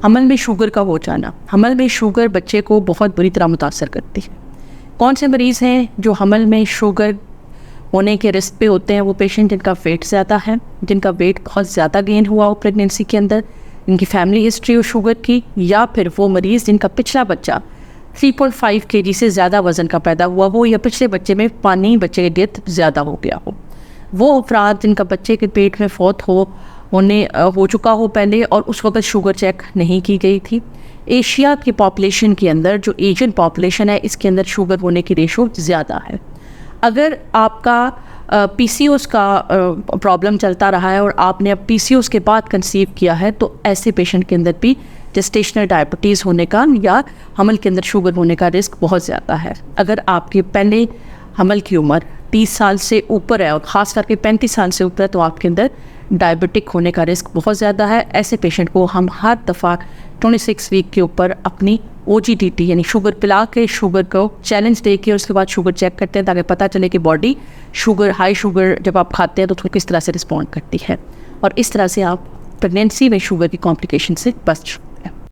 हमल में शुगर का हो जाना। हमल में शुगर बच्चे को बहुत बुरी तरह मुतासर करती है। कौन से मरीज़ हैं जो हमल में शुगर होने के रिस्क पे होते हैं? वो पेशेंट जिनका वेट ज़्यादा है, जिनका वेट बहुत ज़्यादा गेन हुआ हो प्रेगनेंसी के अंदर, इनकी फैमिली हिस्ट्री हो शुगर की, या फिर वो मरीज़ जिनका पिछला बच्चा 3.5 kg से ज़्यादा वज़न का पैदा हुआ हो, या पिछले बच्चे में पानी बच्चे की डेथ ज़्यादा हो गया हो। वो अफराद जिनका बच्चे के पेट में फौत हो चुका हो पहले और उस वक्त शुगर चेक नहीं की गई थी। एशिया की पॉपुलेशन के अंदर जो एशियन पॉपुलेशन है, इसके अंदर शुगर होने की रेशो ज़्यादा है। अगर आपका PCOS का प्रॉब्लम चलता रहा है और आपने अब PCOS के बाद कंसीव किया है, तो ऐसे पेशेंट के अंदर भी जेस्टेशनल डायबिटीज़ होने का या हमल के अंदर शुगर होने का रिस्क बहुत ज़्यादा है। अगर आपके पहले हमल की उम्र 30 साल से ऊपर है और ख़ास करके 35 साल से ऊपर है, तो आपके अंदर डायबिटिक होने का रिस्क बहुत ज़्यादा है। ऐसे पेशेंट को हम हर दफ़ा 26 वीक के ऊपर अपनी OGTT यानी शुगर पिला के शुगर को चैलेंज दे के उसके बाद शुगर चेक करते हैं, ताकि पता चले कि बॉडी हाई शुगर जब आप खाते हैं तो किस तरह से रिस्पॉन्ड करती है, और इस तरह से आप प्रेगनेंसी में शुगर की कॉम्प्लिकेशन से बच